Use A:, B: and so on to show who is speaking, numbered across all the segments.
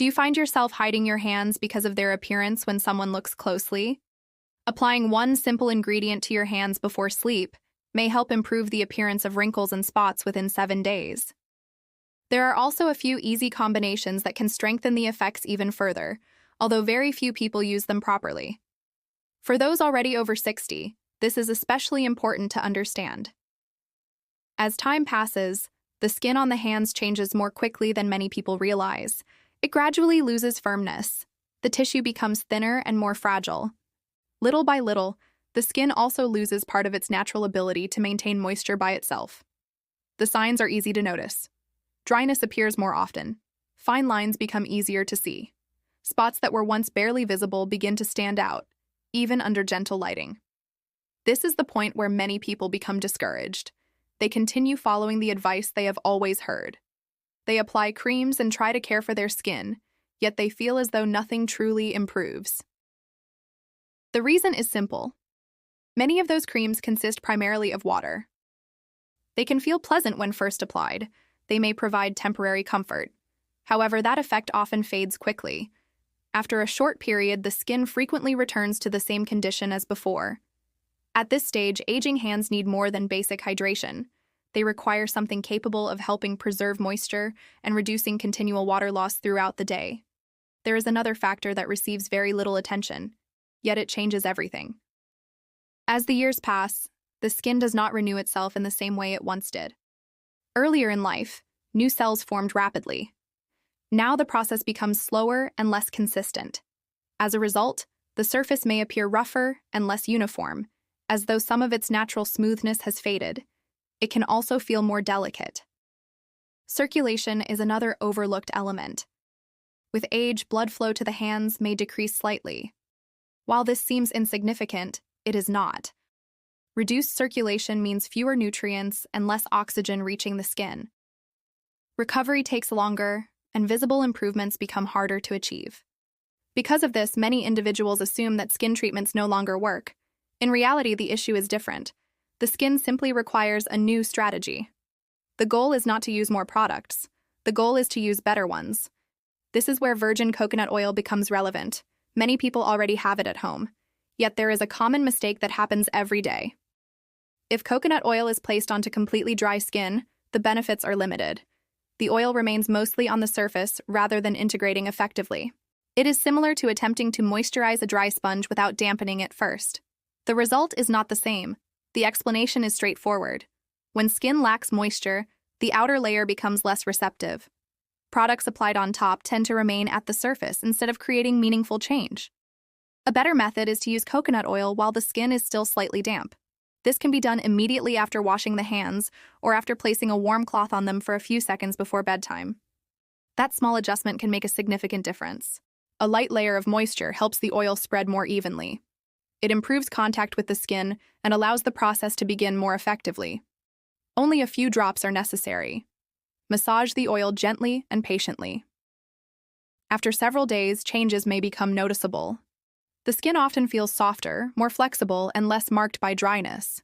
A: Do you find yourself hiding your hands because of their appearance when someone looks closely? Applying one simple ingredient to your hands before sleep may help improve the appearance of wrinkles and spots within 7 days. There are also a few easy combinations that can strengthen the effects even further, although very few people use them properly. For those already over 60, this is especially important to understand. As time passes, the skin on the hands changes more quickly than many people realize. It gradually loses firmness. The tissue becomes thinner and more fragile. Little by little, the skin also loses part of its natural ability to maintain moisture by itself. The signs are easy to notice. Dryness appears more often. Fine lines become easier to see. Spots that were once barely visible begin to stand out, even under gentle lighting. This is the point where many people become discouraged. They continue following the advice they have always heard. They apply creams and try to care for their skin, yet they feel as though nothing truly improves. The reason is simple. Many of those creams consist primarily of water. They can feel pleasant when first applied. They may provide temporary comfort. However, that effect often fades quickly. After a short period, the skin frequently returns to the same condition as before. At this stage, aging hands need more than basic hydration. They require something capable of helping preserve moisture and reducing continual water loss throughout the day. There is another factor that receives very little attention, yet it changes everything. As the years pass, the skin does not renew itself in the same way it once did. Earlier in life, new cells formed rapidly. Now the process becomes slower and less consistent. As a result, the surface may appear rougher and less uniform, as though some of its natural smoothness has faded. It can also feel more delicate. Circulation is another overlooked element. With age, blood flow to the hands may decrease slightly. While this seems insignificant, it is not. Reduced circulation means fewer nutrients and less oxygen reaching the skin. Recovery takes longer, and visible improvements become harder to achieve. Because of this, many individuals assume that skin treatments no longer work. In reality, the issue is different. The skin simply requires a new strategy. The goal is not to use more products. The goal is to use better ones. This is where virgin coconut oil becomes relevant. Many people already have it at home. Yet there is a common mistake that happens every day. If coconut oil is placed onto completely dry skin, the benefits are limited. The oil remains mostly on the surface rather than integrating effectively. It is similar to attempting to moisturize a dry sponge without dampening it first. The result is not the same. The explanation is straightforward. When skin lacks moisture, the outer layer becomes less receptive. Products applied on top tend to remain at the surface instead of creating meaningful change. A better method is to use coconut oil while the skin is still slightly damp. This can be done immediately after washing the hands or after placing a warm cloth on them for a few seconds before bedtime. That small adjustment can make a significant difference. A light layer of moisture helps the oil spread more evenly. It improves contact with the skin and allows the process to begin more effectively. Only a few drops are necessary. Massage the oil gently and patiently. After several days, changes may become noticeable. The skin often feels softer, more flexible, and less marked by dryness.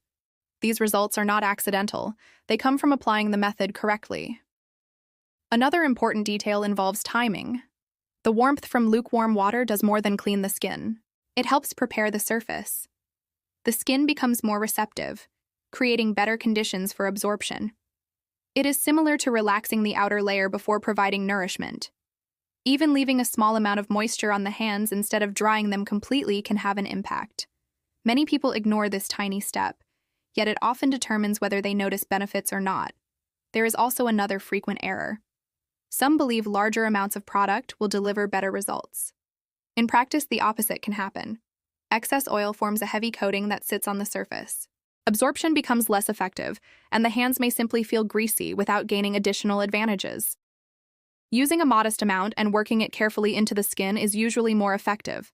A: These results are not accidental. They come from applying the method correctly. Another important detail involves timing. The warmth from lukewarm water does more than clean the skin. It helps prepare the surface. The skin becomes more receptive, creating better conditions for absorption. It is similar to relaxing the outer layer before providing nourishment. Even leaving a small amount of moisture on the hands instead of drying them completely can have an impact. Many people ignore this tiny step, yet it often determines whether they notice benefits or not. There is also another frequent error. Some believe larger amounts of product will deliver better results. In practice, the opposite can happen. Excess oil forms a heavy coating that sits on the surface. Absorption becomes less effective, and the hands may simply feel greasy without gaining additional advantages. Using a modest amount and working it carefully into the skin is usually more effective.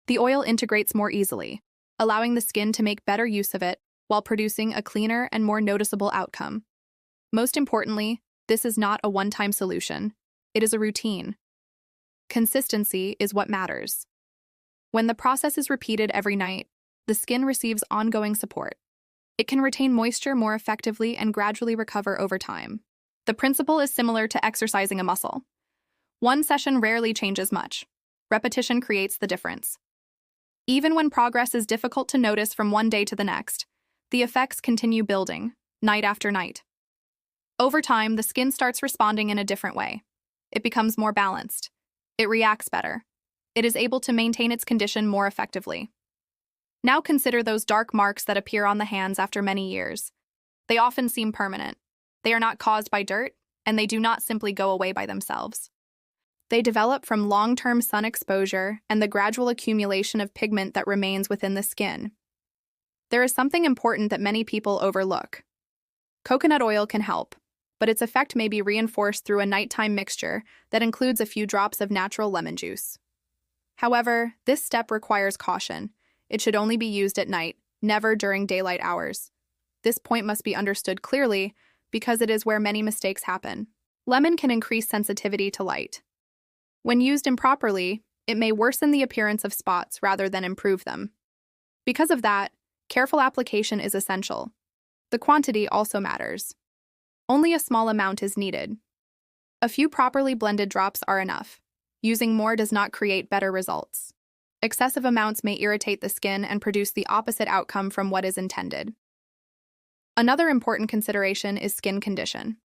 A: The oil integrates more easily, allowing the skin to make better use of it while producing a cleaner and more noticeable outcome. Most importantly, this is not a one-time solution. It is a routine. Consistency is what matters. When the process is repeated every night, the skin receives ongoing support. It can retain moisture more effectively and gradually recover over time. The principle is similar to exercising a muscle. One session rarely changes much. Repetition creates the difference. Even when progress is difficult to notice from one day to the next, the effects continue building, night after night. Over time, the skin starts responding in a different way. It becomes more balanced. It reacts better. It is able to maintain its condition more effectively. Now consider those dark marks that appear on the hands after many years. They often seem permanent. They are not caused by dirt, and they do not simply go away by themselves. They develop from long-term sun exposure and the gradual accumulation of pigment that remains within the skin. There is something important that many people overlook. Coconut oil can help, but its effect may be reinforced through a nighttime mixture that includes a few drops of natural lemon juice. However, this step requires caution. It should only be used at night, never during daylight hours. This point must be understood clearly because it is where many mistakes happen. Lemon can increase sensitivity to light. When used improperly, it may worsen the appearance of spots rather than improve them. Because of that, careful application is essential. The quantity also matters. Only a small amount is needed. A few properly blended drops are enough. Using more does not create better results. Excessive amounts may irritate the skin and produce the opposite outcome from what is intended. Another important consideration is skin condition.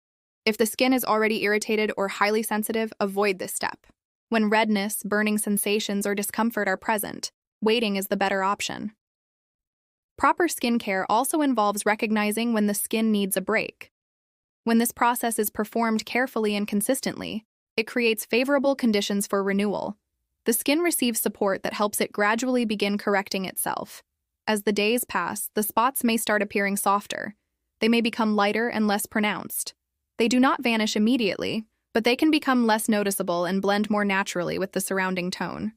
A: If the skin is already irritated or highly sensitive, avoid this step. When redness, burning sensations, or discomfort are present, waiting is the better option. Proper skincare also involves recognizing when the skin needs a break. When this process is performed carefully and consistently, it creates favorable conditions for renewal. The skin receives support that helps it gradually begin correcting itself. As the days pass, the spots may start appearing softer. They may become lighter and less pronounced. They do not vanish immediately, but they can become less noticeable and blend more naturally with the surrounding tone.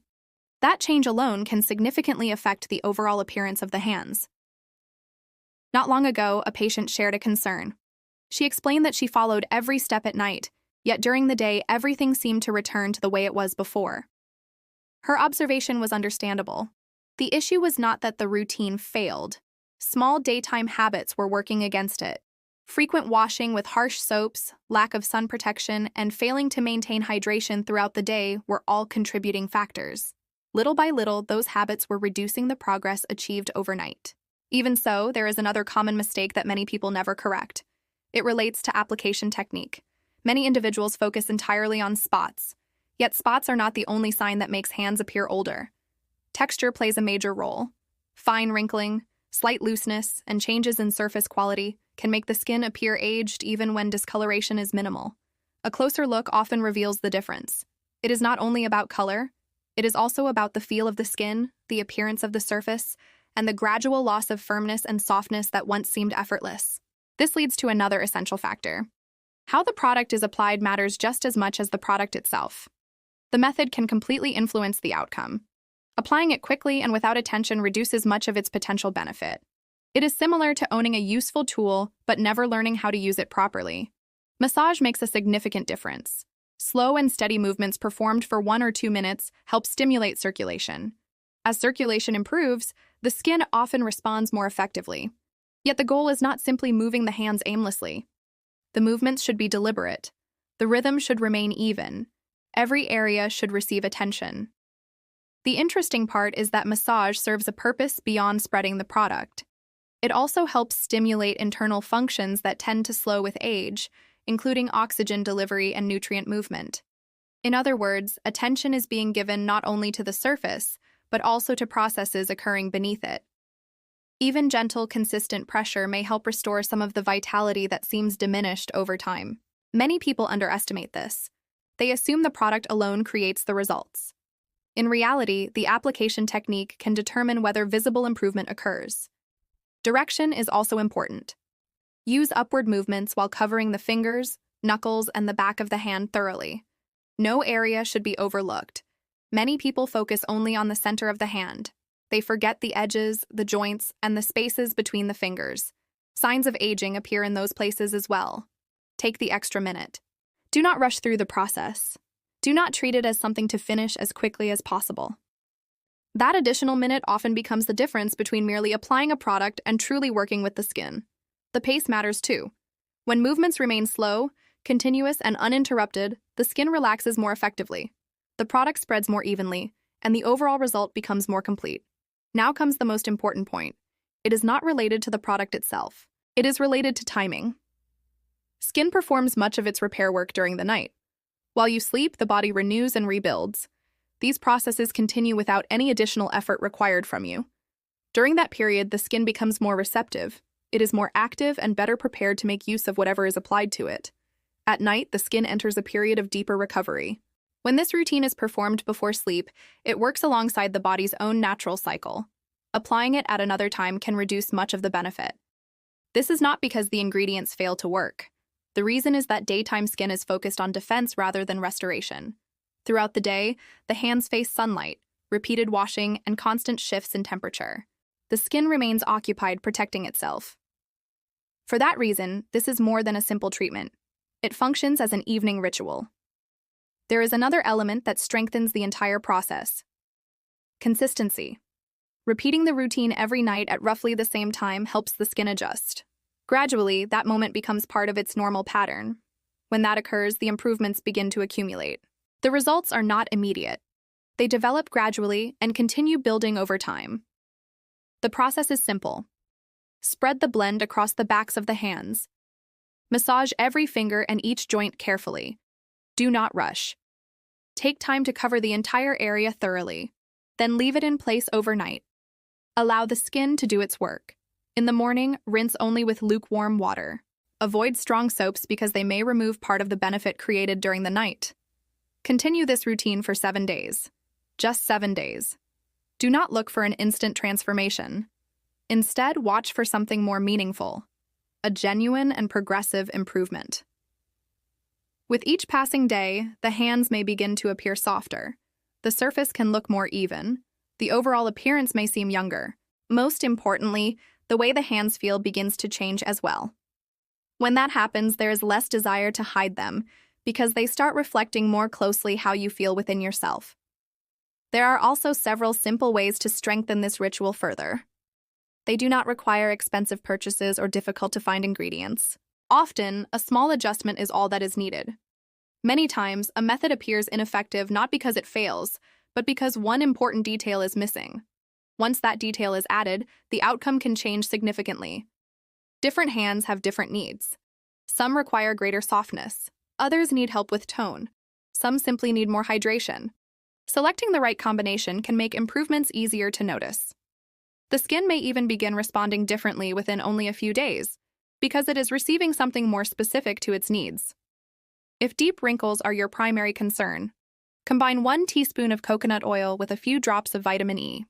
A: That change alone can significantly affect the overall appearance of the hands. Not long ago, a patient shared a concern. She explained that she followed every step at night, yet during the day everything seemed to return to the way it was before. Her observation was understandable. The issue was not that the routine failed. Small daytime habits were working against it. Frequent washing with harsh soaps, lack of sun protection, and failing to maintain hydration throughout the day were all contributing factors. Little by little, those habits were reducing the progress achieved overnight. Even so, there is another common mistake that many people never correct. It relates to application technique. Many individuals focus entirely on spots, yet spots are not the only sign that makes hands appear older. Texture plays a major role. Fine wrinkling, slight looseness, and changes in surface quality can make the skin appear aged even when discoloration is minimal. A closer look often reveals the difference. It is not only about color, it is also about the feel of the skin, the appearance of the surface, and the gradual loss of firmness and softness that once seemed effortless. This leads to another essential factor. How the product is applied matters just as much as the product itself. The method can completely influence the outcome. Applying it quickly and without attention reduces much of its potential benefit. It is similar to owning a useful tool but never learning how to use it properly. Massage makes a significant difference. Slow and steady movements performed for 1 or 2 minutes help stimulate circulation. As circulation improves, the skin often responds more effectively. Yet the goal is not simply moving the hands aimlessly. The movements should be deliberate. The rhythm should remain even. Every area should receive attention. The interesting part is that massage serves a purpose beyond spreading the product. It also helps stimulate internal functions that tend to slow with age, including oxygen delivery and nutrient movement. In other words, attention is being given not only to the surface, but also to processes occurring beneath it. Even gentle, consistent pressure may help restore some of the vitality that seems diminished over time. Many people underestimate this. They assume the product alone creates the results. In reality, the application technique can determine whether visible improvement occurs. Direction is also important. Use upward movements while covering the fingers, knuckles, and the back of the hand thoroughly. No area should be overlooked. Many people focus only on the center of the hand. They forget the edges, the joints, and the spaces between the fingers. Signs of aging appear in those places as well. Take the extra minute. Do not rush through the process. Do not treat it as something to finish as quickly as possible. That additional minute often becomes the difference between merely applying a product and truly working with the skin. The pace matters too. When movements remain slow, continuous and uninterrupted, the skin relaxes more effectively. The product spreads more evenly, and the overall result becomes more complete. Now comes the most important point. It is not related to the product itself. It is related to timing. Skin performs much of its repair work during the night. While you sleep, the body renews and rebuilds. These processes continue without any additional effort required from you. During that period, the skin becomes more receptive. It is more active and better prepared to make use of whatever is applied to it. At night, the skin enters a period of deeper recovery. When this routine is performed before sleep, it works alongside the body's own natural cycle. Applying it at another time can reduce much of the benefit. This is not because the ingredients fail to work. The reason is that daytime skin is focused on defense rather than restoration. Throughout the day, the hands face sunlight, repeated washing, and constant shifts in temperature. The skin remains occupied protecting itself. For that reason, this is more than a simple treatment. It functions as an evening ritual. There is another element that strengthens the entire process. Consistency. Repeating the routine every night at roughly the same time helps the skin adjust. Gradually, that moment becomes part of its normal pattern. When that occurs, the improvements begin to accumulate. The results are not immediate. They develop gradually and continue building over time. The process is simple. Spread the blend across the backs of the hands. Massage every finger and each joint carefully. Do not rush. Take time to cover the entire area thoroughly. Then leave it in place overnight. Allow the skin to do its work. In the morning, rinse only with lukewarm water. Avoid strong soaps because they may remove part of the benefit created during the night. Continue this routine for 7 days. Just 7 days. Do not look for an instant transformation. Instead, watch for something more meaningful. A genuine and progressive improvement. With each passing day, the hands may begin to appear softer. The surface can look more even. The overall appearance may seem younger. Most importantly, the way the hands feel begins to change as well. When that happens, there is less desire to hide them because they start reflecting more closely how you feel within yourself. There are also several simple ways to strengthen this ritual further. They do not require expensive purchases or difficult-to-find ingredients. Often, a small adjustment is all that is needed. Many times, a method appears ineffective not because it fails, but because one important detail is missing. Once that detail is added, the outcome can change significantly. Different hands have different needs. Some require greater softness. Others need help with tone. Some simply need more hydration. Selecting the right combination can make improvements easier to notice. The skin may even begin responding differently within only a few days, because it is receiving something more specific to its needs. If deep wrinkles are your primary concern, combine 1 teaspoon of coconut oil with a few drops of vitamin E.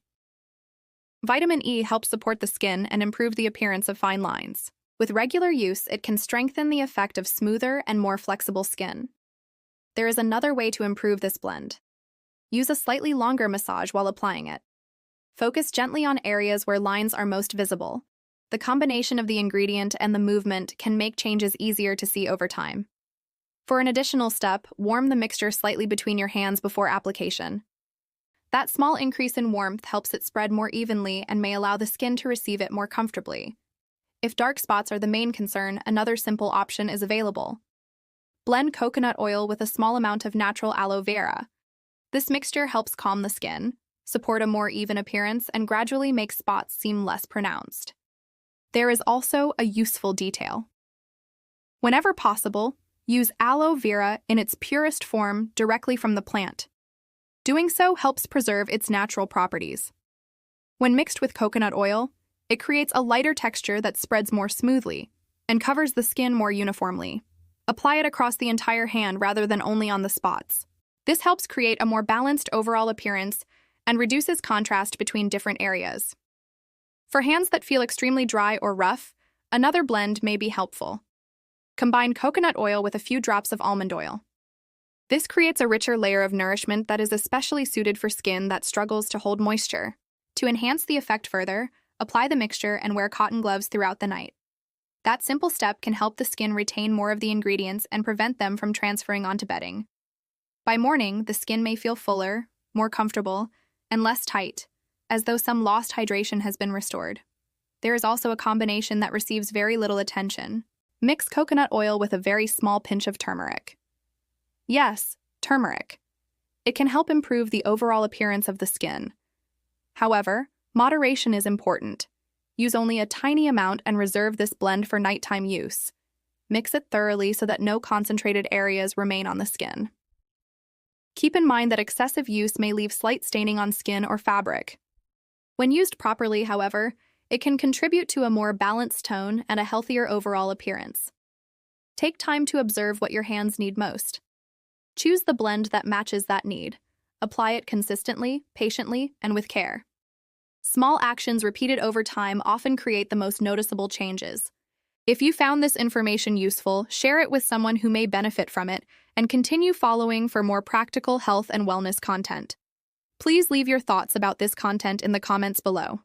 A: Vitamin E helps support the skin and improve the appearance of fine lines. With regular use, it can strengthen the effect of smoother and more flexible skin. There is another way to improve this blend. Use a slightly longer massage while applying it. Focus gently on areas where lines are most visible. The combination of the ingredient and the movement can make changes easier to see over time. For an additional step, warm the mixture slightly between your hands before application. That small increase in warmth helps it spread more evenly and may allow the skin to receive it more comfortably. If dark spots are the main concern, another simple option is available. Blend coconut oil with a small amount of natural aloe vera. This mixture helps calm the skin, support a more even appearance, and gradually make spots seem less pronounced. There is also a useful detail. Whenever possible, use aloe vera in its purest form directly from the plant. Doing so helps preserve its natural properties. When mixed with coconut oil, it creates a lighter texture that spreads more smoothly and covers the skin more uniformly. Apply it across the entire hand rather than only on the spots. This helps create a more balanced overall appearance and reduces contrast between different areas. For hands that feel extremely dry or rough, another blend may be helpful. Combine coconut oil with a few drops of almond oil. This creates a richer layer of nourishment that is especially suited for skin that struggles to hold moisture. To enhance the effect further, apply the mixture and wear cotton gloves throughout the night. That simple step can help the skin retain more of the ingredients and prevent them from transferring onto bedding. By morning, the skin may feel fuller, more comfortable, and less tight, as though some lost hydration has been restored. There is also a combination that receives very little attention. Mix coconut oil with a very small pinch of turmeric. Yes, turmeric. It can help improve the overall appearance of the skin. However, moderation is important. Use only a tiny amount and reserve this blend for nighttime use. Mix it thoroughly so that no concentrated areas remain on the skin. Keep in mind that excessive use may leave slight staining on skin or fabric. When used properly, however, it can contribute to a more balanced tone and a healthier overall appearance. Take time to observe what your hands need most. Choose the blend that matches that need. Apply it consistently, patiently, and with care. Small actions repeated over time often create the most noticeable changes. If you found this information useful, share it with someone who may benefit from it, and continue following for more practical health and wellness content. Please leave your thoughts about this content in the comments below.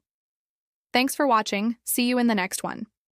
A: Thanks for watching. See you in the next one.